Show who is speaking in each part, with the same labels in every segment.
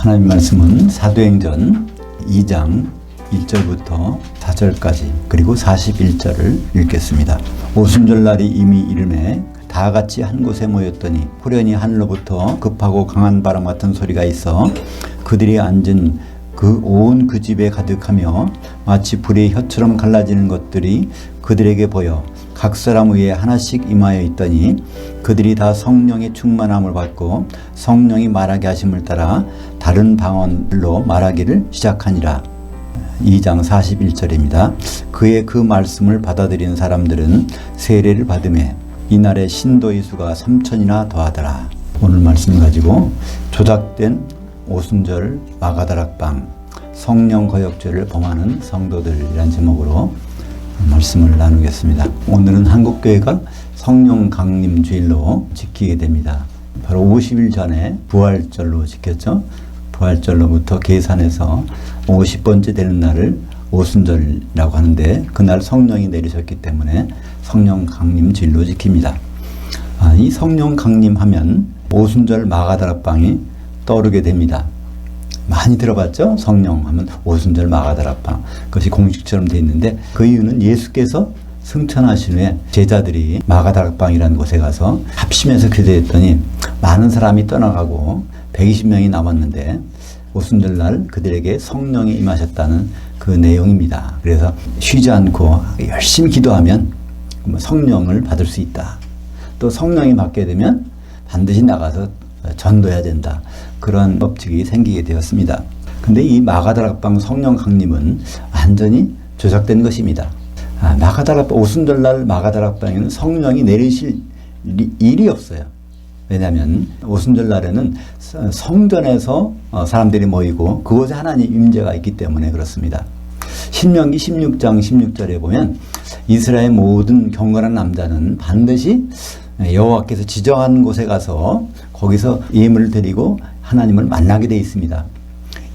Speaker 1: 하나님 말씀은 사도행전 2장 1절부터 4절까지 그리고 41절을 읽겠습니다. 오순절날이 이미 이르매 다 같이 한 곳에 모였더니 후련히 하늘로부터 급하고 강한 바람 같은 소리가 있어 그들이 앉은 온 그 집에 가득하며 마치 불의 혀처럼 갈라지는 것들이 그들에게 보여 각 사람 위에 하나씩 임하여 있더니 그들이 다 성령의 충만함을 받고 성령이 말하게 하심을 따라 다른 방언으로 말하기를 시작하니라. 2장 41절입니다. 그의 그 말씀을 받아들인 사람들은 세례를 받으매 이날의 신도의 수가 3,000이나 더하더라. 오늘 말씀 가지고 조작된 오순절 마가다락방 성령 거역죄를 범하는 성도들이란 제목으로 말씀을 나누겠습니다. 오늘은 한국교회가 성령 강림 주일로 지키게 됩니다. 바로 50일 전에 부활절로 지켰죠. 부활절로부터 계산해서 50번째 되는 날을 오순절이라고 하는데 그날 성령이 내리셨기 때문에 성령 강림 주일로 지킵니다. 이 성령 강림하면 오순절 마가다락방이 떠오르게 됩니다. 많이 들어봤죠? 성령 하면 오순절 마가다락방. 그것이 공식처럼 되어 있는데 그 이유는 예수께서 승천하신 후에 제자들이 마가다락방이라는 곳에 가서 합심해서 기도했더니 많은 사람이 떠나가고 120명이 남았는데 오순절날 그들에게 성령이 임하셨다는 그 내용입니다. 그래서 쉬지 않고 열심히 기도하면 성령을 받을 수 있다. 또 성령이 받게 되면 반드시 나가서 전도해야 된다. 그런 법칙이 생기게 되었습니다. 근데 이 마가다락방 성령 강림은 완전히 조작된 것입니다. 마가다락방 오순절날 마가다락방에는 성령이 내리실 일이 없어요. 왜냐하면 오순절날에는 성전에서 사람들이 모이고 그곳에 하나님 임재가 있기 때문에 그렇습니다. 신명기 16장 16절에 보면 이스라엘 모든 경건한 남자는 반드시 여호와께서 지정한 곳에 가서 거기서 예물을 드리고 하나님을 만나게 되어 있습니다.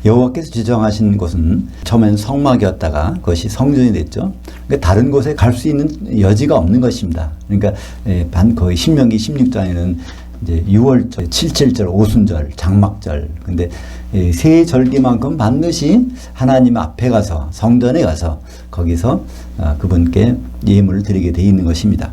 Speaker 1: 여호와께서 지정하신 곳은 처음엔 성막이었다가 그것이 성전이 됐죠. 그러니까 다른 곳에 갈 수 있는 여지가 없는 것입니다. 그러니까 거의 신명기 16장에는 이제 6월절, 77절, 오순절, 장막절. 근데 세 절기만큼 반드시 하나님 앞에 가서 성전에 가서 거기서 그분께 예물을 드리게 되어 있는 것입니다.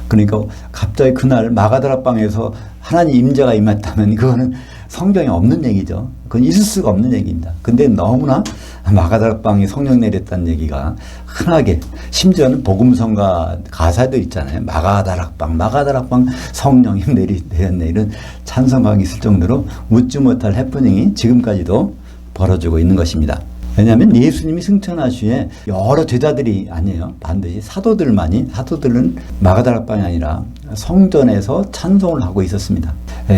Speaker 1: 그러니까 갑자기 그날 마가다락방에서 하나님 임재가 임했다면 그거는 성경에 없는 얘기죠. 그건 있을 수가 없는 얘기입니다. 근데 너무나 마가다락방에 성령 내렸다는 얘기가 흔하게 심지어는 복음성가 가사도 있잖아요. 마가다락방 성령이 내렸네 이런 찬송가가 있을 정도로 웃지 못할 해프닝이 지금까지도 벌어지고 있는 것입니다. 왜냐하면 예수님이 승천하시에 여러 제자들이 아니에요. 반드시 사도들은 마가다락방이 아니라 성전에서 찬송을 하고 있었습니다.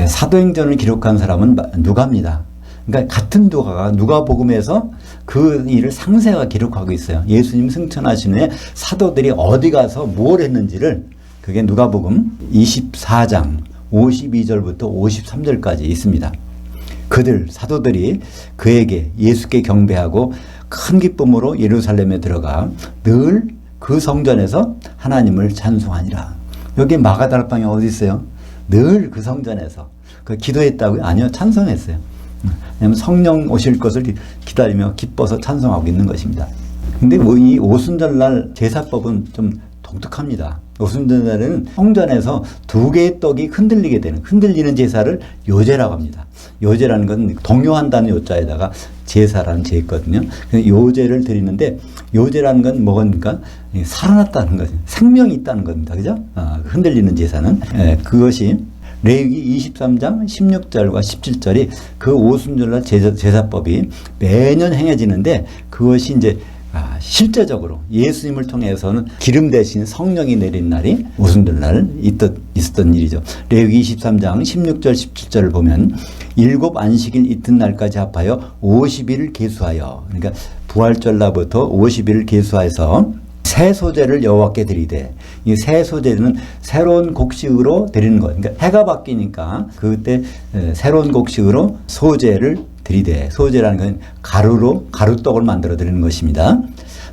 Speaker 1: 사도행전을 기록한 사람은 누가입니다. 그러니까 같은 누가가 누가복음에서 그 일을 상세하게 기록하고 있어요. 예수님 승천하신 후에 사도들이 어디 가서 뭘 했는지를 그게 누가복음 24장 52절부터 53절까지 있습니다. 사도들이 그에게 예수께 경배하고 큰 기쁨으로 예루살렘에 들어가 늘 그 성전에서 하나님을 찬송하니라. 여기 마가다락방이 어디 있어요? 늘 그 성전에서 기도했다고요? 아니요, 찬송했어요. 왜냐하면 성령 오실 것을 기다리며 기뻐서 찬송하고 있는 것입니다. 근데 이 오순절날 제사법은 좀 독특합니다. 오순절날에는 성전에서 2개의 떡이 흔들리는 제사를 요제라고 합니다. 요제라는 건 동요한다는 요자에다가 제사라는 제 있거든요. 요제를 드리는데 요제라는 건 뭐니까 살아났다는 거죠. 생명이 있다는 겁니다. 그죠? 흔들리는 제사는. 그것이 레위기 23장 16절과 17절이 그 오순절날 제사법이 매년 행해지는데 그것이 이제 실제적으로 예수님을 통해서는 기름 대신 성령이 내린 날이 오순절날 있었던 일이죠. 레위기 23장 16절 17절을 보면 7 안식일 이튿날까지 합하여 50일을 계수하여, 그러니까 부활절날부터 50일을 계수해서 새 소재를 여호와께 드리되, 이 새 소재는 새로운 곡식으로 드리는 거예요. 그러니까 해가 바뀌니까 그때 새로운 곡식으로 소재를 드리되, 소재라는 건 가루떡을 만들어 드리는 것입니다.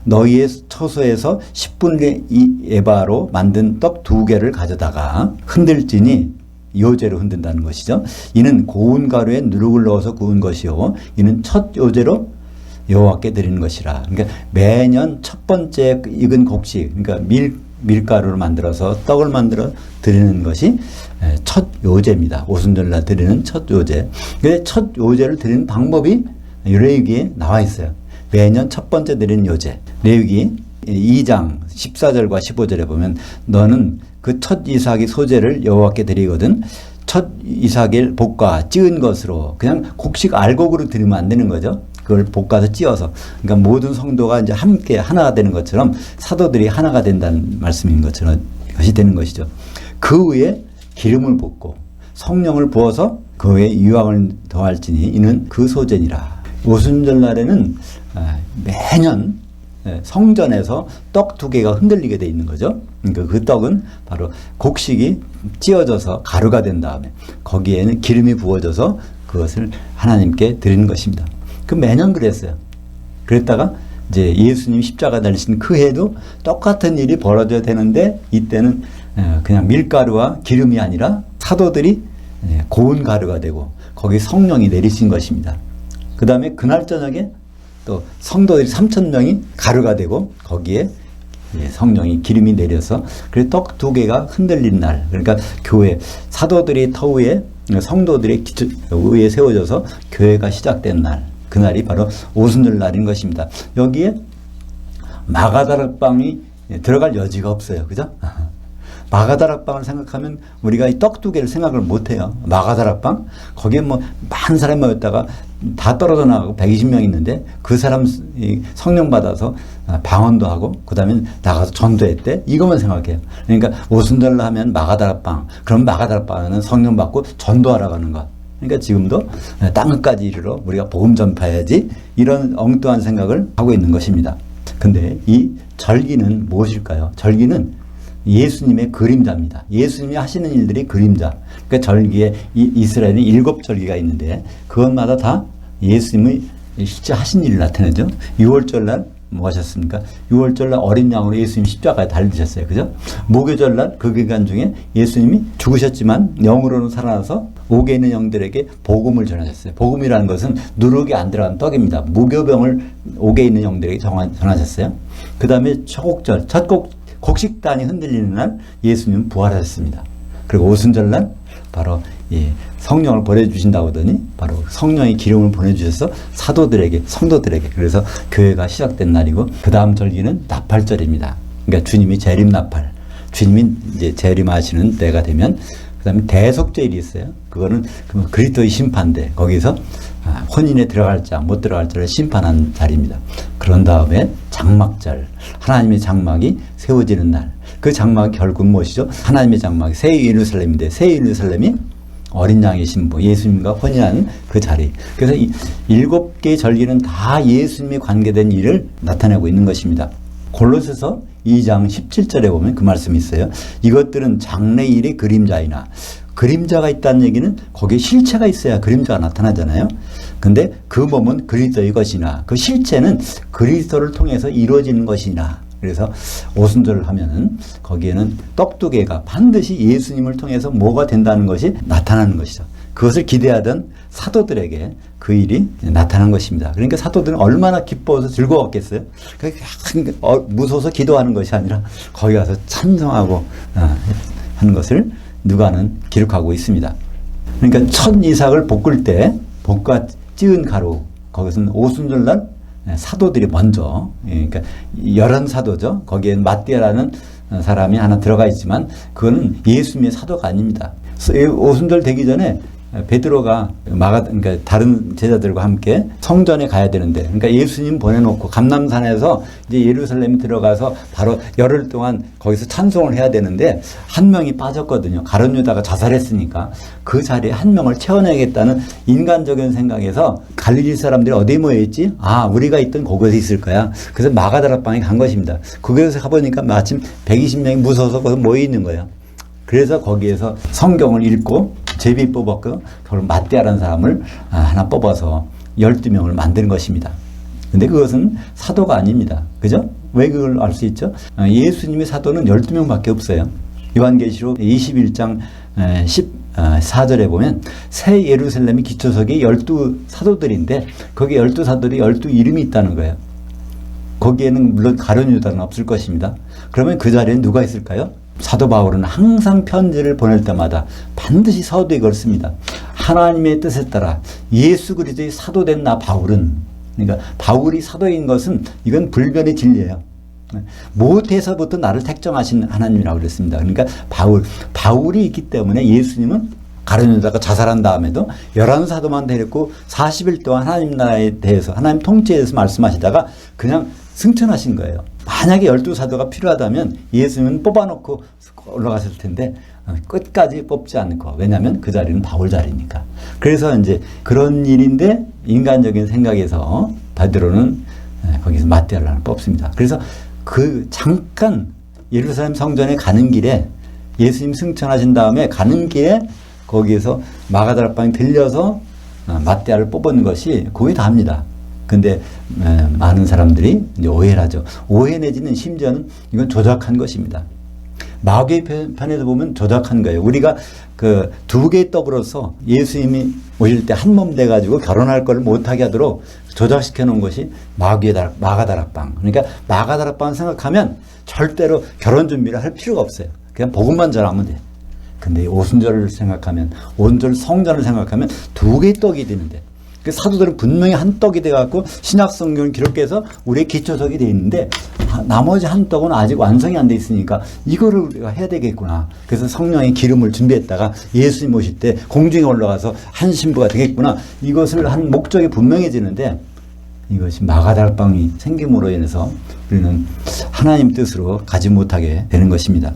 Speaker 1: 너희의 처소에서 10분의 2 에바로 만든 떡 2개를 가져다가 흔들지니 요제로 흔든다는 것이죠. 이는 고운 가루에 누룩을 넣어서 구운 것이요 이는 첫 요제로 여호와께 드리는 것이라. 그러니까 매년 첫 번째 익은 곡식, 그러니까 밀가루를 만들어서 떡을 만들어 드리는 것이 첫 요제입니다. 오순절날 드리는 첫 요제. 근데 첫 요제를 드리는 방법이 레위기에 나와 있어요. 매년 첫 번째 드리는 요제. 레위기 2장 14절과 15절에 보면 너는 그 첫 이삭의 소재를 여호와께 드리거든 첫 이삭을 볶아 찌은 것으로 그냥 곡식 알곡으로 드리면 안 되는 거죠. 그걸 볶아서 찌어서. 그러니까 모든 성도가 이제 함께 하나가 되는 것처럼 사도들이 하나가 된다는 말씀인 것처럼 것이 되는 것이죠. 그 위에 기름을 붓고 성령을 부어서 그 위에 유황을 더할지니 이는 그 소재니라. 오순절 날에는 매년 성전에서 떡 2개가 흔들리게 돼 있는 거죠. 그러니까 그 떡은 바로 곡식이 찌어져서 가루가 된 다음에 거기에는 기름이 부어져서 그것을 하나님께 드리는 것입니다. 그 매년 그랬어요. 그랬다가 이제 예수님이 십자가 달리신 그 해도 똑같은 일이 벌어져야 되는데 이때는 그냥 밀가루와 기름이 아니라 사도들이 고운 가루가 되고 거기 성령이 내리신 것입니다. 그 다음에 그날 저녁에 또 성도들이 3,000명이 가루가 되고 거기에 성령이 기름이 내려서 그래서 떡 2개가 흔들린 날, 그러니까 교회 사도들이 터 위에 성도들이 위에 세워져서 교회가 시작된 날, 그날이 바로 오순절 날인 것입니다. 여기에 마가다락방이 들어갈 여지가 없어요. 그죠? 마가다락방을 생각하면 우리가 이 떡 2개를 생각을 못해요. 마가다락방? 거기에 뭐 많은 사람이 모였다가 다 떨어져 나가고 120명 있는데 그 사람 성령 받아서 방언도 하고 그 다음에 나가서 전도했대. 이것만 생각해요. 그러니까 오순절날 하면 마가다락방. 그럼 마가다락방은 성령 받고 전도하러 가는 것. 그러니까 지금도 땅끝까지 이르러 우리가 복음 전파해야지 이런 엉뚱한 생각을 하고 있는 것입니다. 근데 이 절기는 무엇일까요? 절기는 예수님의 그림자입니다. 예수님이 하시는 일들이 그림자. 그러니까 절기에 이스라엘에 7절기가 있는데 그것마다 다 예수님의 실제 하신 일을 나타내죠. 6월절날 뭐 하셨습니까? 6월절날 어린 양으로 예수님 십자가에 달리셨어요. 그죠? 목요절날 그 기간 중에 예수님이 죽으셨지만 영으로는 살아나서 옥에 있는 영들에게 복음을 전하셨어요. 복음이라는 것은 누룩이 안 들어간 떡입니다. 무교병을 옥에 있는 영들에게 전하셨어요. 그 다음에 초곡절, 첫 곡식단이 흔들리는 날 예수님은 부활하셨습니다. 그리고 오순절날 바로 성령을 보내주신다고 하더니 바로 성령의 기름을 보내주셔서 사도들에게 성도들에게 그래서 교회가 시작된 날이고 그 다음 절기는 나팔절입니다. 그러니까 주님이 재림 나팔, 주님이 이제 재림하시는 때가 되면 그 다음에 대속죄일이 있어요. 그거는 그리스도의 심판대 거기서 혼인에 들어갈 자 못 들어갈 자를 심판한 자리입니다. 그런 다음에 장막절, 하나님의 장막이 세워지는 날. 그 장막이 결국 무엇이죠? 하나님의 장막이 새 예루살렘인데 새 예루살렘이 어린 양의 신부 예수님과 혼인하는 그 자리. 그래서 이 7개의 절기는 다 예수님에 관계된 일을 나타내고 있는 것입니다. 골로새서 2장 17절에 보면 그 말씀이 있어요. 이것들은 장래일의 그림자이나 그림자가 있다는 얘기는 거기에 실체가 있어야 그림자가 나타나잖아요. 근데 그 몸은 그리스도의 것이나 그 실체는 그리스도를 통해서 이루어지는 것이나 그래서 오순절을 하면은 거기에는 떡 2개가 반드시 예수님을 통해서 뭐가 된다는 것이 나타나는 것이죠. 그것을 기대하던 사도들에게 그 일이 나타난 것입니다. 그러니까 사도들은 얼마나 기뻐서 즐거웠겠어요. 무서워서 기도하는 것이 아니라 거기 가서 찬송하고 하는 것을 누가는 기록하고 있습니다. 그러니까 첫 이삭을 볶을 때 볶아 찌은 가루 거기서는 오순절날 사도들이 먼저 그러니까 11사도죠. 거기에 마띠아라는 사람이 하나 들어가 있지만 그거는 예수님의 사도가 아닙니다. 오순절 되기 전에 베드로가 그러니까 다른 제자들과 함께 성전에 가야 되는데, 그러니까 예수님 보내놓고 감람산에서 이제 예루살렘에 들어가서 바로 열흘 동안 거기서 찬송을 해야 되는데 한 명이 빠졌거든요. 가룟 유다가 자살했으니까 그 자리에 한 명을 채워내겠다는 인간적인 생각에서 갈릴리 사람들이 어디에 모여있지? 아, 우리가 있던 그곳에 있을 거야. 그래서 마가다락방에 간 것입니다. 그곳에 가보니까 마침 120명이 무서워서 거기서 모여있는 거예요. 그래서 거기에서 성경을 읽고 제비 뽑았고 그걸 마띠아라는 사람을 하나 뽑아서 12명을 만드는 것입니다. 근데 그것은 사도가 아닙니다. 그죠? 왜 그걸 알 수 있죠? 예수님의 사도는 12명밖에 없어요. 요한계시록 21장 4절에 보면 새 예루살렘의 기초석이 12사도들인데 거기 12사도들이 12 이름이 있다는 거예요. 거기에는 물론 가룟 유다는 없을 것입니다. 그러면 그 자리에 누가 있을까요? 사도 바울은 항상 편지를 보낼 때마다 반드시 서두에 이걸 씁니다. 하나님의 뜻에 따라 예수 그리스도의 사도된 나 바울은, 그러니까 바울이 사도인 것은 이건 불변의 진리예요. 모태에서부터 나를 택정하신 하나님이라고 그랬습니다. 그러니까 바울이 있기 때문에 예수님은 가룟 유다가 자살한 다음에도 11사도만 데렸고 40일 동안 하나님 나라에 대해서, 하나님 통치에 대해서 말씀하시다가 그냥 승천하신 거예요. 만약에 12사도가 필요하다면 예수님은 뽑아놓고 올라갔을 텐데 끝까지 뽑지 않고, 왜냐하면 그 자리는 바울 자리니까. 그래서 이제 그런 일인데 인간적인 생각에서 베드로는 거기서 마띠아를 하나 뽑습니다. 그래서 그 잠깐 예루살렘 성전에 가는 길에, 예수님 승천하신 다음에 가는 길에 거기에서 마가다락방에 들려서 마띠아를 뽑은 것이 거의 다입니다. 근데 많은 사람들이 이제 오해를 하죠. 오해 내지는 심지어는 이건 조작한 것입니다. 마귀의 편에서 보면 조작한 거예요. 우리가 그 두 개의 떡으로서 예수님이 오실 때 한 몸 돼가지고 결혼할 걸 못하게 하도록 조작시켜 놓은 것이 마가다락방. 그러니까 마가다락방 생각하면 절대로 결혼 준비를 할 필요가 없어요. 그냥 복음만 전하면 돼요. 근데 오순절을 생각하면, 오순절 성전을 생각하면 두 개의 떡이 되는데, 그 사도들은 분명히 한 떡이 돼갖고 신약 성경을 기록해서 우리의 기초석이 돼 있는데 나머지 한 떡은 아직 완성이 안 돼 있으니까 이거를 우리가 해야 되겠구나. 그래서 성령의 기름을 준비했다가 예수님 오실 때 공중에 올라가서 한 신부가 되겠구나. 이것을 한 목적이 분명해지는데 이것이 마가다락방이 생김으로 인해서 우리는 하나님 뜻으로 가지 못하게 되는 것입니다.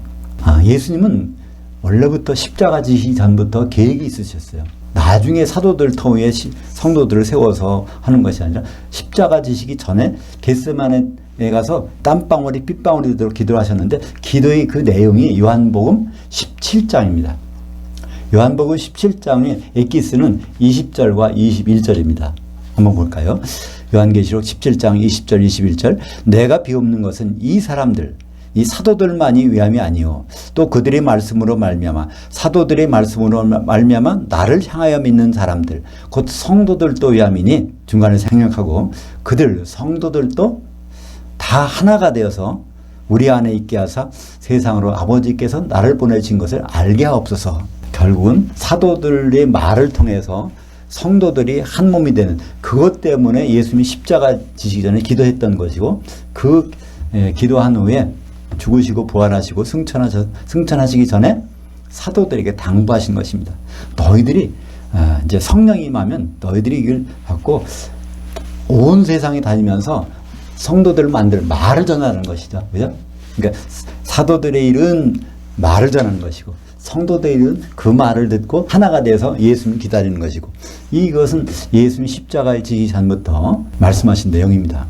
Speaker 1: 예수님은 원래부터 십자가 지시기 전부터 계획이 있으셨어요. 나중에 사도들 통해 성도들을 세워서 하는 것이 아니라 십자가 지시기 전에 겟세마네에 가서 땀방울이 핏방울이 되도록 기도하셨는데, 기도의 그 내용이 요한복음 17장입니다. 요한복음 17장의 엑기스는 20절과 21절입니다. 한번 볼까요? 요한계시록 17장 20절 21절. 내가 비옵는 것은 이 사람들, 이 사도들만이 위함이 아니요 또 그들의 말씀으로 말미암아, 사도들의 말씀으로 말미암아 나를 향하여 믿는 사람들 곧 성도들도 위함이니, 중간에 생략하고 그들 성도들도 다 하나가 되어서 우리 안에 있게 하사 세상으로 아버지께서 나를 보내신 것을 알게 하옵소서. 결국은 사도들의 말을 통해서 성도들이 한 몸이 되는 그것 때문에 예수님이 십자가 지시기 전에 기도했던 것이고, 그 기도한 후에 죽으시고 부활하시고 승천하시기 전에 사도들에게 당부하신 것입니다. 너희들이 이제 성령이 임하면 너희들이 이걸 받고 온 세상에 다니면서 성도들을 만들 말을 전하는 것이죠. 그죠? 그러니까 사도들의 일은 말을 전하는 것이고 성도들의 일은 그 말을 듣고 하나가 돼서 예수님을 기다리는 것이고, 이것은 예수님 십자가에 지기 전부터 말씀하신 내용입니다.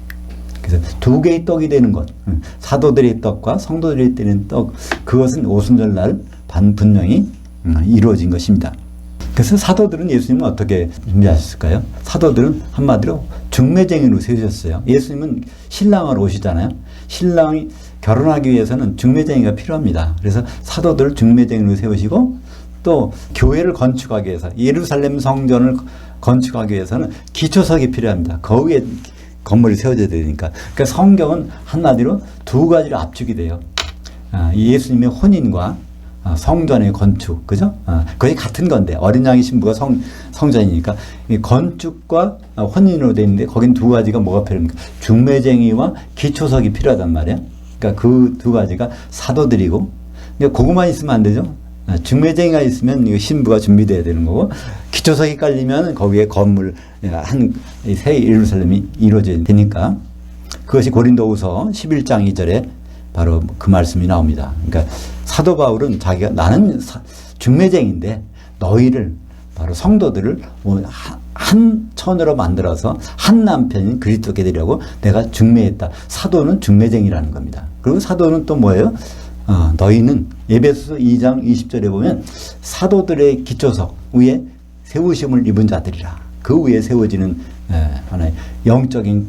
Speaker 1: 그래서 두 개의 떡이 되는 것, 사도들의 떡과 성도들이 되는 떡, 그것은 오순절날 분명히 이루어진 것입니다. 그래서 사도들은 예수님은 어떻게 준비하셨을까요? 사도들은 한마디로 중매쟁이로 세우셨어요. 예수님은 신랑으로 오시잖아요. 신랑이 결혼하기 위해서는 중매쟁이가 필요합니다. 그래서 사도들 중매쟁이로 세우시고, 또 교회를 건축하기 위해서, 예루살렘 성전을 건축하기 위해서는 기초석이 필요합니다. 그 위에 건물이 세워져야 되니까. 그러니까 성경은 한마디로 두 가지로 압축이 돼요. 예수님의 혼인과 성전의 건축, 그죠? 거의 같은 건데, 어린 양의 신부가 성전이니까 이 건축과 혼인으로 되어 있는데 거긴 두 가지가 뭐가 필요합니까? 중매쟁이와 기초석이 필요하단 말이에요. 그러니까 그 두 가지가 사도들이고, 그러니까 그것만 있으면 안 되죠. 중매쟁이가 있으면 이 신부가 준비돼야 되는 거고, 기초석이 깔리면 거기에 건물 새 예루살렘이 이루어져야 되니까, 그것이 고린도후서 11장 2절에 바로 그 말씀이 나옵니다. 그러니까 사도 바울은 자기가, 나는 중매쟁인데 너희를, 바로 성도들을 한 천으로 만들어서 한 남편인 그리스도께 되려고 내가 중매했다. 사도는 중매쟁이라는 겁니다. 그리고 사도는 또 뭐예요? 너희는 에베소서 2장 20절에 보면 사도들의 기초석 위에 세우심을 입은 자들이라. 그 위에 세워지는 하나의 영적인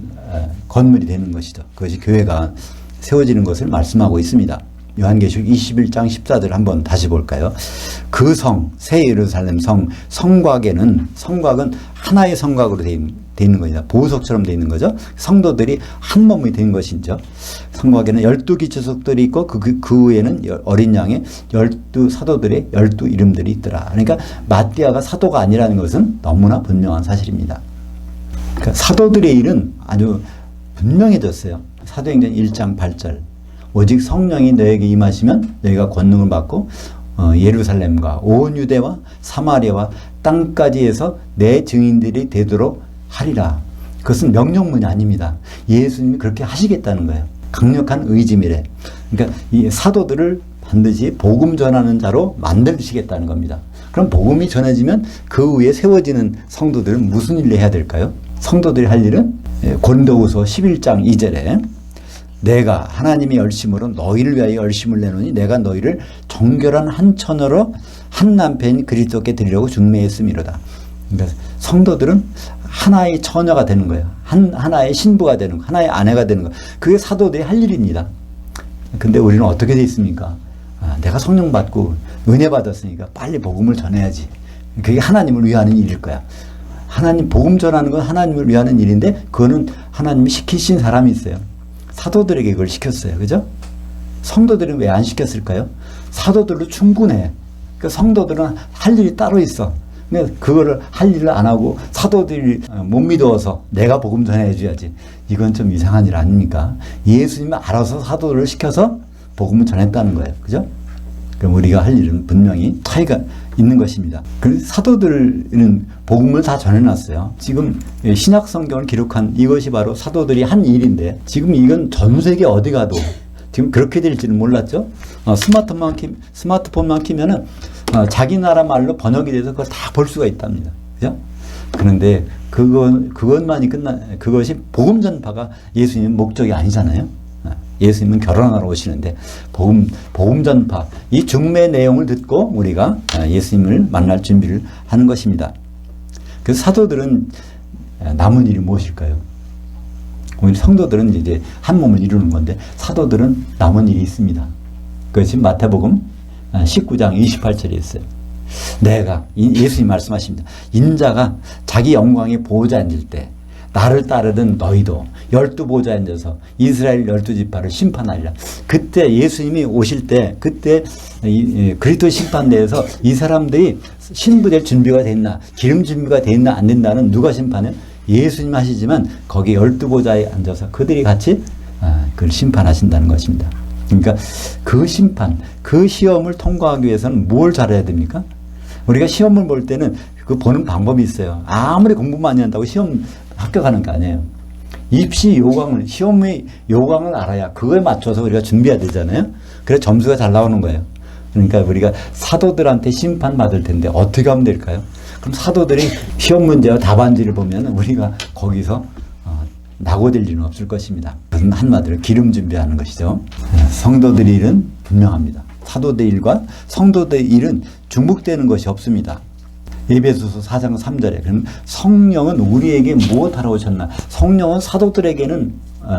Speaker 1: 건물이 되는 것이죠. 그것이 교회가 세워지는 것을 말씀하고 있습니다. 요한계시록 21장 14절 한번 다시 볼까요? 그 성, 새 예루살렘 성곽에는, 성곽은 하나의 성곽으로 되어 있는 겁니다. 보석처럼 되어 있는 거죠. 성도들이 한 몸이 된 것이죠. 성곽에는 12 기초석들이 있고 그 위에는 어린 양의 12 사도들의 12 이름들이 있더라. 그러니까 마띠아가 사도가 아니라는 것은 너무나 분명한 사실입니다. 그러니까 사도들의 일은 아주 분명해졌어요. 사도행전 1장 8절. 오직 성령이 너에게 임하시면 너희가 권능을 받고 예루살렘과 온 유대와 사마리아와 땅까지에서 내 증인들이 되도록 하리라. 그것은 명령문이 아닙니다. 예수님이 그렇게 하시겠다는 거예요. 강력한 의지미래. 그러니까 이 사도들을 반드시 복음 전하는 자로 만드시겠다는 겁니다. 그럼 복음이 전해지면 그 위에 세워지는 성도들은 무슨 일을 해야 될까요? 성도들이 할 일은 고린도후서 11장 2절에 내가 하나님의 열심으로 너희를 위하여 열심을 내노니 내가 너희를 정결한 한 처녀로 한 남편인 그리스도께 드리려고 중매했음이로다. 그러니까 성도들은 하나의 처녀가 되는 거예요. 하나의 신부가 되는 거, 하나의 아내가 되는 거. 그게 사도들이 할 일입니다. 근데 우리는 어떻게 돼 있습니까? 내가 성령 받고 은혜 받았으니까 빨리 복음을 전해야지. 그게 하나님을 위하는 일일 거야. 하나님 복음 전하는 건 하나님을 위하는 일인데 그거는 하나님이 시키신 사람이 있어요. 사도들에게 그걸 시켰어요. 그죠? 성도들은 왜 안 시켰을까요? 사도들도 충분해. 그러니까 성도들은 할 일이 따로 있어. 근데 그거를 할 일을 안 하고 사도들이 못 믿어서 내가 복음 전해줘야지. 이건 좀 이상한 일 아닙니까? 예수님이 알아서 사도를 시켜서 복음을 전했다는 거예요. 그죠? 그럼 우리가 할 일은 분명히 차이가 있는 것입니다. 그 사도들은 복음을 다 전해놨어요. 지금 신약 성경을 기록한 이것이 바로 사도들이 한 일인데 지금 이건 전 세계 어디 가도 지금 그렇게 될지는 몰랐죠. 스마트폰만 키면은 자기 나라 말로 번역이 돼서 그걸 다 볼 수가 있답니다. 그죠? 그런데 그것이 복음 전파가 예수님 목적이 아니잖아요. 예수님은 결혼하러 오시는데 복음 전파 이 중매 내용을 듣고 우리가 예수님을 만날 준비를 하는 것입니다. 그래서 사도들은 남은 일이 무엇일까요? 우리 성도들은 이제 한 몸을 이루는 건데 사도들은 남은 일이 있습니다. 그것이 마태복음 19장 28절에 있어요. 예수님 말씀하십니다. 인자가 자기 영광의 보호자에 앉을 때 나를 따르던 너희도 12 보좌에 앉아서 이스라엘 12지파를 심판하리라. 그때 예수님이 오실 때 그때 그리스도 심판대에서 이 사람들이 신부될 준비가 됐나 기름 준비가 됐나 안 된다는 누가 심판해? 예수님 하시지만 거기 12 보좌에 앉아서 그들이 같이 그걸 심판하신다는 것입니다. 그러니까 그 심판, 그 시험을 통과하기 위해서는 뭘 잘해야 됩니까? 우리가 시험을 볼 때는 그 보는 방법이 있어요. 아무리 공부 많이 한다고 시험 합격하는 게 아니에요. 입시 요강을, 시험의 요강을 알아야 그거에 맞춰서 우리가 준비해야 되잖아요. 그래서 점수가 잘 나오는 거예요. 그러니까 우리가 사도들한테 심판받을 텐데 어떻게 하면 될까요? 그럼 사도들이 시험 문제와 답안지를 보면 우리가 거기서 낙오될 일은 없을 것입니다. 그것은 한마디로 기름 준비하는 것이죠. 성도들의 일은 분명합니다. 사도들의 일과 성도들의 일은 중복되는 것이 없습니다. 에베소서 4장 3절에 그럼 성령은 우리에게 무엇하러 오셨나? 성령은 사도들에게는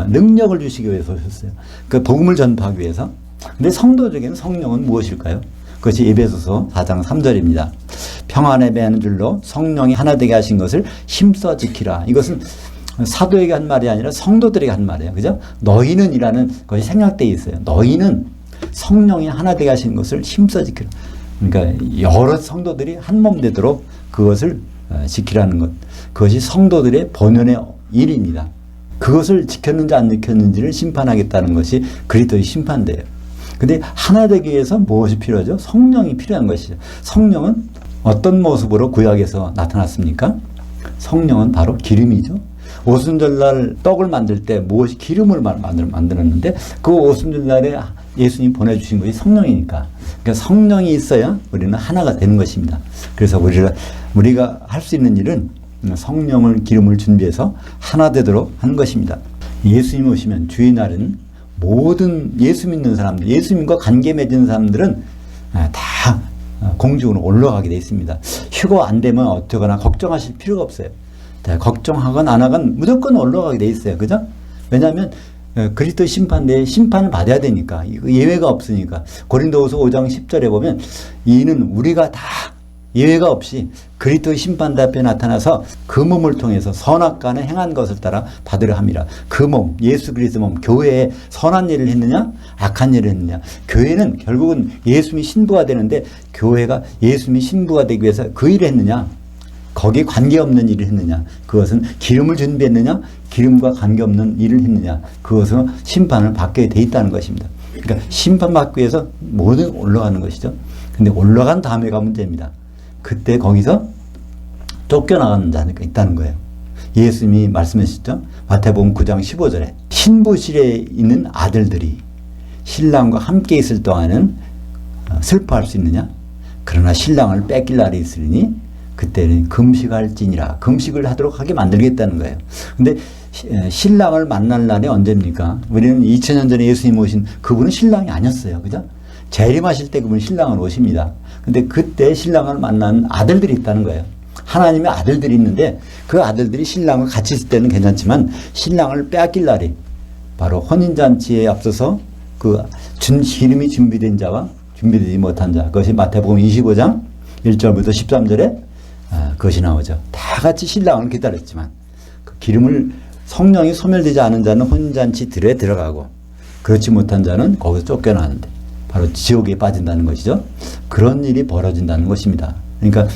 Speaker 1: 능력을 주시기 위해서 오셨어요. 그 복음을 전파하기 위해서. 근데 성도들에게는 성령은 무엇일까요? 그것이 에베소서 4장 3절입니다. 평안에 매는 줄로 성령이 하나 되게 하신 것을 힘써 지키라. 이것은 사도에게 한 말이 아니라 성도들에게 한 말이에요. 그죠? 너희는 이라는 것이 생략되어 있어요. 너희는 성령이 하나 되게 하신 것을 힘써 지키라. 그러니까 여러 성도들이 한 몸 되도록 그것을 지키라는 것. 그것이 성도들의 본연의 일입니다. 그것을 지켰는지 안 지켰는지를 심판하겠다는 것이 그리스도의 심판대예요. 근데 하나 되기 위해서 무엇이 필요하죠? 성령이 필요한 것이죠. 성령은 어떤 모습으로 구약에서 나타났습니까? 성령은 바로 기름이죠. 오순절날 떡을 만들 때 무엇이 기름을 만들었는데 그 오순절날에 예수님 보내주신 것이 성령이니까. 그러니까 성령이 있어야 우리는 하나가 되는 것입니다. 그래서 우리가 할 수 있는 일은 성령을 기름을 준비해서 하나 되도록 하는 것입니다. 예수님 오시면 주의 날은 모든 예수 믿는 사람들, 예수님과 관계 맺은 사람들은 다 공중으로 올라가게 되어 있습니다. 휴거 안 되면 어쩌거나 걱정하실 필요가 없어요. 걱정하건 안 하건 무조건 올라가게 돼 있어요. 그죠? 왜냐하면 그리스도 심판대에 심판을 받아야 되니까 이거 예외가 없으니까 고린도후서 5장 10절에 보면 이는 우리가 다 예외가 없이 그리스도의 심판대 앞에 나타나서 그 몸을 통해서 선악과는 행한 것을 따라 받으려 함이라. 그 몸, 예수 그리스도 몸, 교회에 선한 일을 했느냐 악한 일을 했느냐. 교회는 결국은 예수님이 신부가 되는데 교회가 예수님이 신부가 되기 위해서 그 일을 했느냐, 거기에 관계없는 일을 했느냐, 그것은 기름을 준비했느냐 기름과 관계없는 일을 했느냐, 그것은 심판을 받게 돼 있다는 것입니다. 그러니까 심판받기 위해서 모든 올라가는 것이죠. 근데 올라간 다음에가 문제입니다. 그때 거기서 쫓겨나가는 자가 있다는 거예요. 예수님이 말씀하셨죠. 마태복음 9장 15절에 신부실에 있는 아들들이 신랑과 함께 있을 동안은 슬퍼할 수 있느냐? 그러나 신랑을 뺏길 날이 있으니 그때는 금식할지니라. 금식을 하도록 하게 만들겠다는 거예요. 근데 신랑을 만날 날이 언제입니까? 우리는 2000년 전에 예수님 오신 그분은 신랑이 아니었어요. 그죠? 재림하실 때 그분은 신랑을 오십니다. 근데 그때 신랑을 만나는 아들들이 있다는 거예요. 하나님의 아들들이 있는데 그 아들들이 신랑과 같이 있을 때는 괜찮지만 신랑을 빼앗길 날이 바로 혼인잔치에 앞서서 그 기름이 준비된 자와 준비되지 못한 자, 그것이 마태복음 25장 1절부터 13절에 그것이 나오죠. 다 같이 신랑을 기다렸지만 그 기름을 성령이 소멸되지 않은 자는 혼인잔치 들에 들어가고 그렇지 못한 자는 거기서 쫓겨나는데 바로 지옥에 빠진다는 것이죠. 그런 일이 벌어진다는 것입니다. 그러니까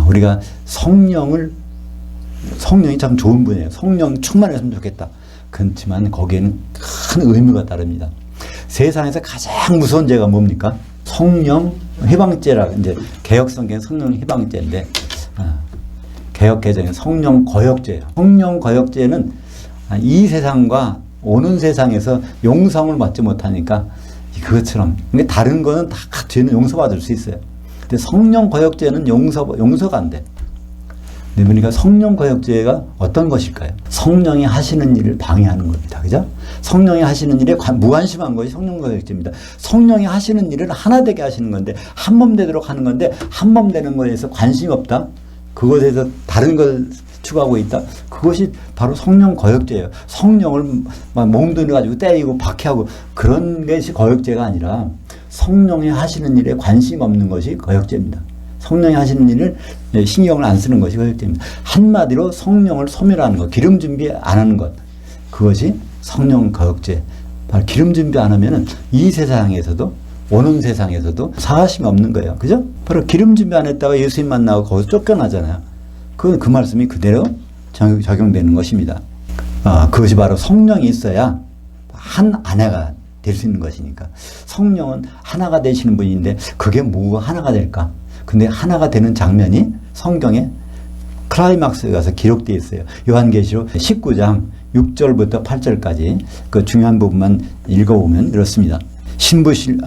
Speaker 1: 우리가 성령이 참 좋은 분이에요. 성령 충만했으면 좋겠다. 그렇지만 거기에는 큰 의무가 따릅니다. 세상에서 가장 무서운 죄가 뭡니까? 성령 해방죄라. 이제 개혁 성경은 성령 해방죄인데 개혁 개정은 성령 거역죄예요. 성령 거역죄는 이 세상과 오는 세상에서 용서를 받지 못하니까 그것처럼. 근데 다른 거는 다 죄는 용서받을 수 있어요. 근데 성령 거역죄는 용서가 안 돼. 그러니까 성령 거역죄가 어떤 것일까요? 성령이 하시는 일을 방해하는 겁니다. 그죠? 성령이 하시는 일에 무관심한 것이 성령 거역죄입니다. 성령이 하시는 일을 하나 되게 하시는 건데 한 몸 되도록 하는 건데 한 몸 되는 것에서 관심이 없다. 그것에서 다른 걸 추구하고 있다. 그것이 바로 성령 거역죄예요. 성령을 막 몽둥이 가지고 때리고 박해하고 그런 것이 거역죄가 아니라 성령이 하시는 일에 관심 없는 것이 거역죄입니다. 성령이 하시는 일을 신경을 안 쓰는 것이 거역죄입니다. 한마디로 성령을 소멸하는 것, 기름 준비 안 하는 것, 그것이 성령 거역죄. 바로 기름 준비 안 하면은 이 세상에서도 오는 세상에서도 사하심이 없는 거예요. 그죠? 바로 기름 준비 안 했다가 예수님 만나고 거기서 쫓겨나잖아요. 그건 그 말씀이 그대로 적용되는 것입니다. 그것이 바로 성령이 있어야 한 아내가 될 수 있는 것이니까. 성령은 하나가 되시는 분인데 그게 뭐가 하나가 될까? 근데 하나가 되는 장면이 성경에 클라이막스에 가서 기록되어 있어요. 요한계시록 19장 6절부터 8절까지 그 중요한 부분만 읽어보면 이렇습니다. 신부실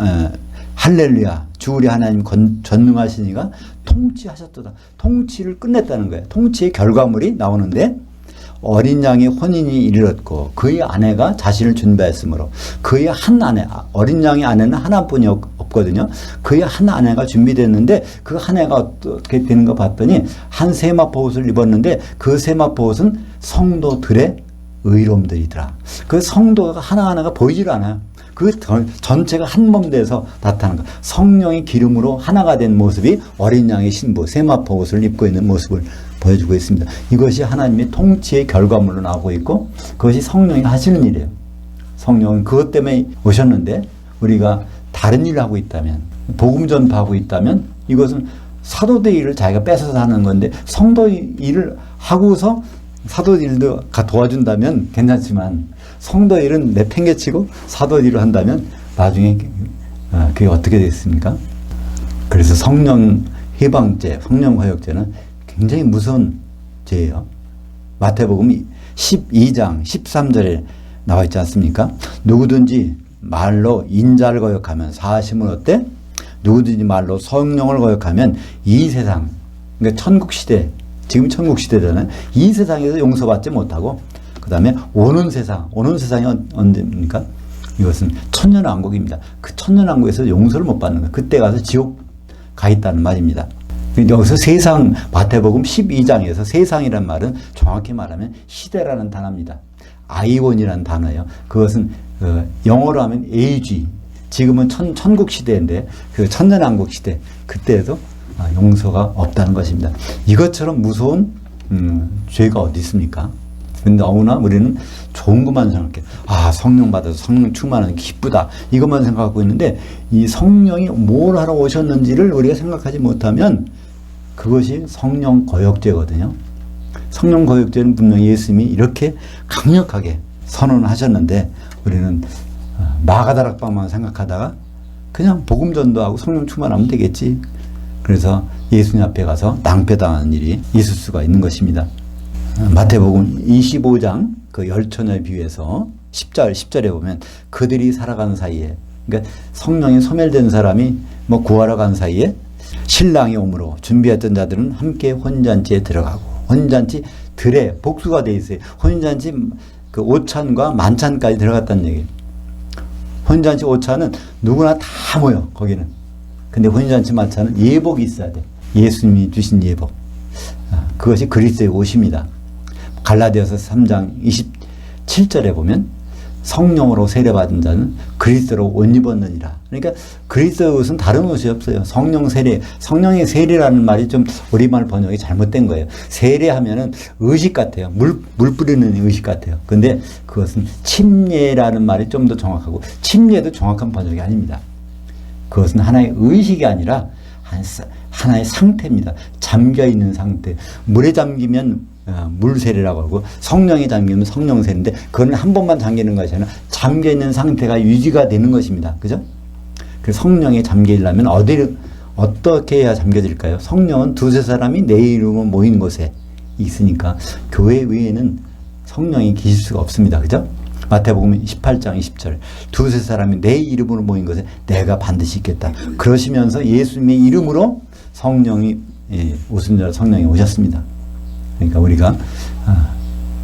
Speaker 1: 할렐루야 주 우리 하나님 전능하시니가 통치하셨도다. 통치를 끝냈다는 거예요. 통치의 결과물이 나오는데 어린 양의 혼인이 이르렀고 그의 아내가 자신을 준비했으므로 그의 한 아내, 어린 양의 아내는 하나뿐이 없거든요. 그의 한 아내가 준비됐는데 그 한 아내가 어떻게 되는가 봤더니 한 세마포 옷을 입었는데 그 세마포 옷은 성도들의 의로움들이더라. 그 성도가 하나하나가 보이질 않아요. 그 전체가 한 몸 돼서 나타나는 것. 성령의 기름으로 하나가 된 모습이 어린 양의 신부 세마포 옷을 입고 있는 모습을 보여주고 있습니다. 이것이 하나님의 통치의 결과물로 나오고 있고 그것이 성령이 하시는 일이에요. 성령은 그것 때문에 오셨는데 우리가 다른 일을 하고 있다면 복음 전파하고 있다면 이것은 사도들 일을 자기가 뺏어서 하는 건데 성도 일을 하고서 사도 일도 도와준다면 괜찮지만 성도 일은 내팽개치고 사도 일을 한다면 나중에 그게 어떻게 됐습니까? 그래서 성령 해방죄, 성령 거역죄는 굉장히 무서운 죄예요. 마태복음 12장 13절에 나와 있지 않습니까? 누구든지 말로 인자를 거역하면 사하심은 어때? 누구든지 말로 성령을 거역하면 이 세상, 그러니까 천국시대, 지금 천국시대잖아요. 이 세상에서 용서받지 못하고 그 다음에 오는 세상이 언제입니까? 이것은 천년왕국입니다. 그 천년왕국에서 용서를 못 받는 거예요. 그때 가서 지옥 가 있다는 말입니다. 여기서 세상, 마태복음 12장에서 세상이란 말은 정확히 말하면 시대라는 단어입니다. 아이온이라는 단어예요. 그것은 영어로 하면 에이지. 지금은 천국 시대인데 그 천년왕국 시대 그때에도 용서가 없다는 것입니다. 이것처럼 무서운 죄가 어디 있습니까? 근데 너무나 우리는 좋은 것만 생각해. 성령 받아서 성령 충만하는 게 기쁘다. 이것만 생각하고 있는데 이 성령이 뭘 하러 오셨는지를 우리가 생각하지 못하면 그것이 성령 거역죄거든요. 성령 거역죄는 분명히 예수님이 이렇게 강력하게 선언하셨는데 우리는 마가다락방만 생각하다가 그냥 복음 전도하고 성령 충만하면 되겠지. 그래서 예수님 앞에 가서 낭패당하는 일이 있을 수가 있는 것입니다. 마태복음 25장 그 열처녀에 비유해서 10절에 보면 그들이 살아가는 사이에, 그러니까 성령이 소멸된 사람이 구하러 간 사이에 신랑이 오므로 준비했던 자들은 함께 혼잔치에 들어가고, 혼잔치 들에 복수가 돼 있어요. 혼잔치 그 오찬과 만찬까지 들어갔다는 얘기예요. 혼잔치 오찬은 누구나 다 모여 거기는. 근데 혼잔치 만찬은 예복이 있어야 돼. 예수님이 주신 예복. 그것이 그리스도의 옷입니다. 갈라디아서 3장 27절에 보면 성령으로 세례받은 자는 그리스도로 옷 입었느니라. 그러니까 그리스도의 옷은 다른 옷이 없어요. 성령 세례, 성령의 세례라는 말이 좀 우리말 번역이 잘못된 거예요. 세례하면은 의식 같아요. 물 뿌리는 의식 같아요. 근데 그것은 침례라는 말이 좀 더 정확하고, 침례도 정확한 번역이 아닙니다. 그것은 하나의 의식이 아니라 하나의 상태입니다. 잠겨있는 상태. 물에 잠기면 물세례라고 하고, 성령에 잠기면 성령세례인데 그건 한 번만 잠기는 것이 아니라 잠겨있는 상태가 유지가 되는 것입니다. 그죠? 그 성령에 잠기려면 어떻게 해야 잠겨질까요? 성령은 두세 사람이 내 이름으로 모인 곳에 있으니까 교회 외에는 성령이 계실 수가 없습니다. 그죠? 마태복음 18장 20절 두세 사람이 내 이름으로 모인 것에 내가 반드시 있겠다. 그러시면서 예수님의 이름으로 성령이 오순절 성령이 오셨습니다. 그러니까 우리가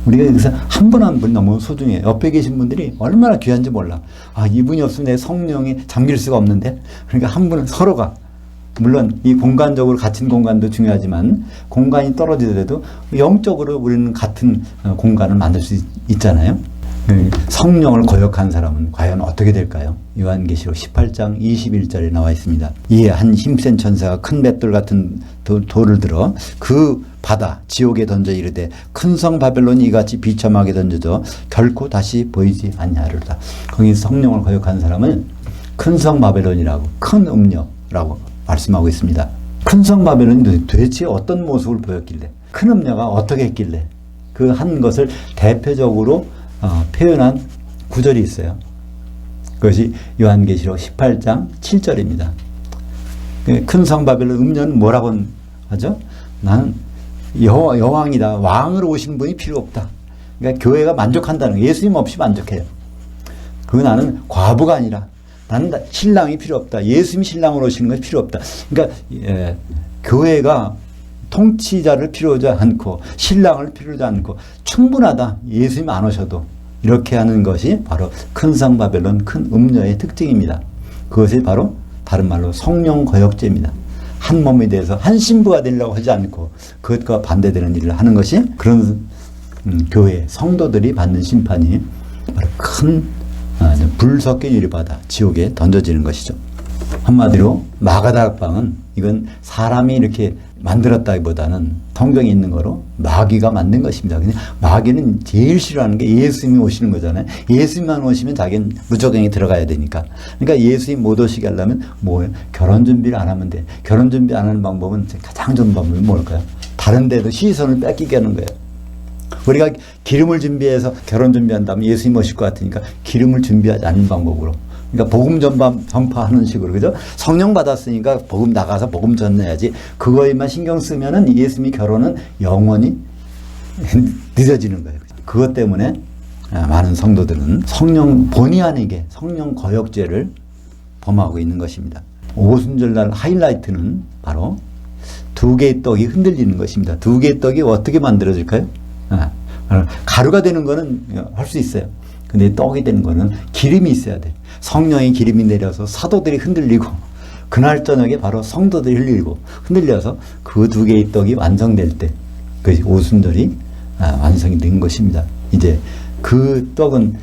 Speaker 1: 여기서 한 분 한 분 너무 소중해요. 옆에 계신 분들이 얼마나 귀한지 몰라. 이분이 없으면 내 성령이 잠길 수가 없는데. 그러니까 한 분은 서로가, 물론 이 공간적으로 갇힌 공간도 중요하지만 공간이 떨어지더라도 영적으로 우리는 같은 공간을 만들 수 있잖아요. 성령을 거역한 사람은 과연 어떻게 될까요? 요한계시록 18장 21절에 나와 있습니다. 이에 한 힘센 천사가 큰 맷돌 같은 돌을 들어 그 바다 지옥에 던져 이르되 큰 성 바벨론이 이같이 비참하게 던져져 결코 다시 보이지 아니하리로다. 거기 성령을 거역한 사람은 큰 성 바벨론이라고, 큰 음녀라고 말씀하고 있습니다. 큰 성 바벨론이 도대체 어떤 모습을 보였길래, 큰 음녀가 어떻게 했길래, 그 한 것을 대표적으로 표현한 구절이 있어요. 그것이 요한계시록 18장 7절입니다. 큰 성 바벨론 음녀는 뭐라고 하죠? 나는 여왕이다. 왕으로 오시는 분이 필요 없다. 그러니까 교회가 만족한다는 거예요. 예수님 없이 만족해요. 나는 과부가 아니라 나는 신랑이 필요 없다. 예수님이 신랑으로 오시는 것이 필요 없다. 그러니까 교회가 통치자를 필요하지 않고 신랑을 필요하지 않고 충분하다. 예수님 안 오셔도. 이렇게 하는 것이 바로 큰 성 바벨론, 큰 음녀의 특징입니다. 그것이 바로 다른 말로 성령 거역죄입니다. 한 몸에 대해서 한 신부가 되려고 하지 않고 그것과 반대되는 일을 하는 것이 그런 교회 성도들이 받는 심판이 바로 큰 불 섞인 유리바다 지옥에 던져지는 것이죠. 한마디로 마가다락방은 이건 사람이 이렇게 만들었다기보다는 성경에 있는 거로 마귀가 만든 것입니다. 그냥 마귀는 제일 싫어하는 게 예수님이 오시는 거잖아요. 예수님만 오시면 자기는 무조건 들어가야 되니까. 그러니까 예수님 못 오시게 하려면 뭐예요? 결혼 준비를 안 하면 돼. 결혼 준비 안 하는 방법은 가장 좋은 방법이 뭘까요? 다른 데도 시선을 뺏기게 하는 거예요. 우리가 기름을 준비해서 결혼 준비한다면 예수님 오실 것 같으니까 기름을 준비하지 않는 방법으로. 그러니까 복음 전파하는 식으로, 그죠? 성령 받았으니까 복음 나가서 복음 전해야지. 그거에만 신경 쓰면은 예수님이 결혼은 영원히 늦어지는 거예요. 그것 때문에 많은 성도들은 성령 본의 아니게 성령 거역죄를 범하고 있는 것입니다. 오순절날 하이라이트는 바로 두 개의 떡이 흔들리는 것입니다. 두 개의 떡이 어떻게 만들어질까요? 가루가 되는 거는 할 수 있어요. 근데 떡이 되는 거는 기름이 있어야 돼. 성령의 기름이 내려서 사도들이 흔들리고, 그날 저녁에 바로 성도들이 흔들려서 그 두 개의 떡이 완성될 때, 그 오순절이 완성이 된 것입니다. 이제 그 떡은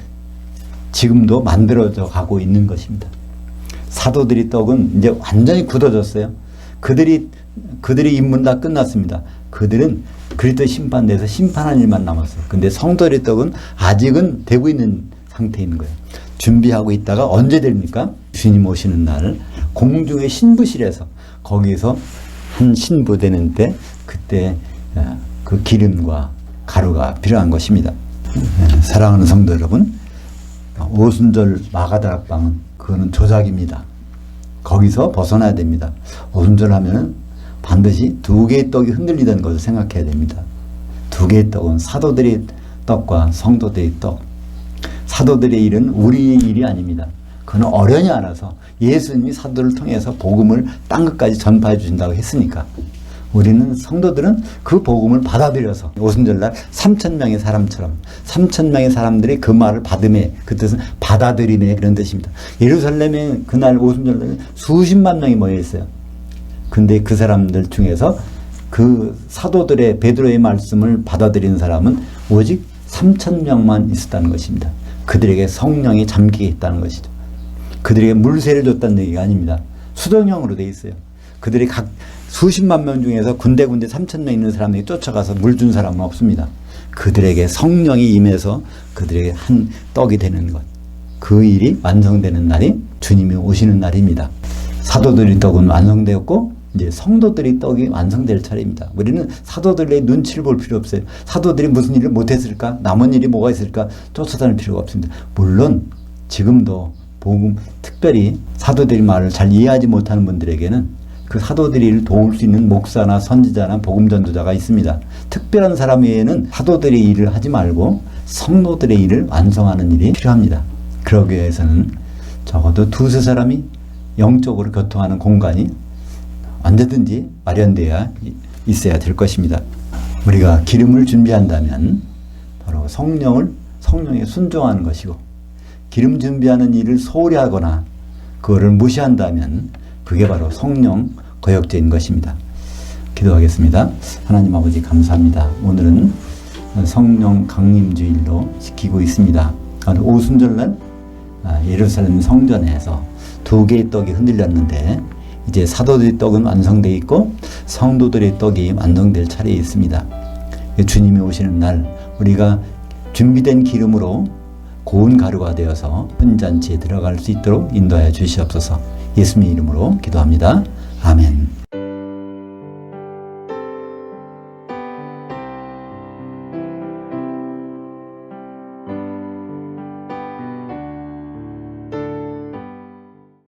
Speaker 1: 지금도 만들어져 가고 있는 것입니다. 사도들이 떡은 이제 완전히 굳어졌어요. 그들이 임무는 다 끝났습니다. 그들은 그리스도 심판대에서 심판하는 일만 남았어요. 근데 성도들의 떡은 아직은 되고 있는 상태에 있는 거예요. 준비하고 있다가 언제 됩니까? 주님 오시는 날 공중의 신부실에서 거기서 한 신부 되는 때 그때 그 기름과 가루가 필요한 것입니다. 사랑하는 성도 여러분, 오순절 마가다락방은 그거는 조작입니다. 거기서 벗어나야 됩니다. 오순절 하면은 반드시 두 개의 떡이 흔들리던 것을 생각해야 됩니다. 두 개의 떡은 사도들의 떡과 성도들의 떡. 사도들의 일은 우리의 일이 아닙니다. 그는 어련히 알아서 예수님이 사도를 통해서 복음을 땅 끝까지 전파해 주신다고 했으니까 우리는 성도들은 그 복음을 받아들여서 오순절날 3,000명의 사람처럼 3,000명의 사람들이 그 말을 받음에, 그 뜻은 받아들임에 그런 뜻입니다. 예루살렘에 그날 오순절날 수십만 명이 모여 있어요. 근데 그 사람들 중에서 그 사도들의 베드로의 말씀을 받아들이는 사람은 오직 3,000명만 있었다는 것입니다. 그들에게 성령이 잠기게 했다는 것이죠. 그들에게 물세를 줬다는 얘기가 아닙니다. 수동형으로 돼 있어요. 그들이 각 수십만 명 중에서 군데군데 3,000명 있는 사람들이 쫓아가서 물 준 사람은 없습니다. 그들에게 성령이 임해서 그들에게 한 떡이 되는 것. 그 일이 완성되는 날이 주님이 오시는 날입니다. 사도들의 떡은 완성되었고 이제 성도들의 떡이 완성될 차례입니다. 우리는 사도들의 눈치를 볼 필요 없어요. 사도들이 무슨 일을 못했을까? 남은 일이 뭐가 있을까? 쫓아다닐 필요가 없습니다. 물론 지금도 복음, 특별히 사도들의 말을 잘 이해하지 못하는 분들에게는 그 사도들의 일을 도울 수 있는 목사나 선지자나 복음 전도자가 있습니다. 특별한 사람 외에는 사도들의 일을 하지 말고 성도들의 일을 완성하는 일이 필요합니다. 그러기 위해서는 적어도 두세 사람이 영적으로 교통하는 공간이 언제든지 마련되어야 있어야 될 것입니다. 우리가 기름을 준비한다면 바로 성령에 순종하는 것이고, 기름 준비하는 일을 소홀히 하거나 그거를 무시한다면 그게 바로 성령 거역죄인 것입니다. 기도하겠습니다. 하나님 아버지 감사합니다. 오늘은 성령 강림주일로 지키고 있습니다. 오순절날 예루살렘 성전에서 두 개의 떡이 흔들렸는데 이제 사도들의 떡은 완성되어 있고 성도들의 떡이 완성될 차례에 있습니다. 주님이 오시는 날 우리가 준비된 기름으로 고운 가루가 되어서 혼잔치에 들어갈 수 있도록 인도하여 주시옵소서. 예수님의 이름으로 기도합니다. 아멘.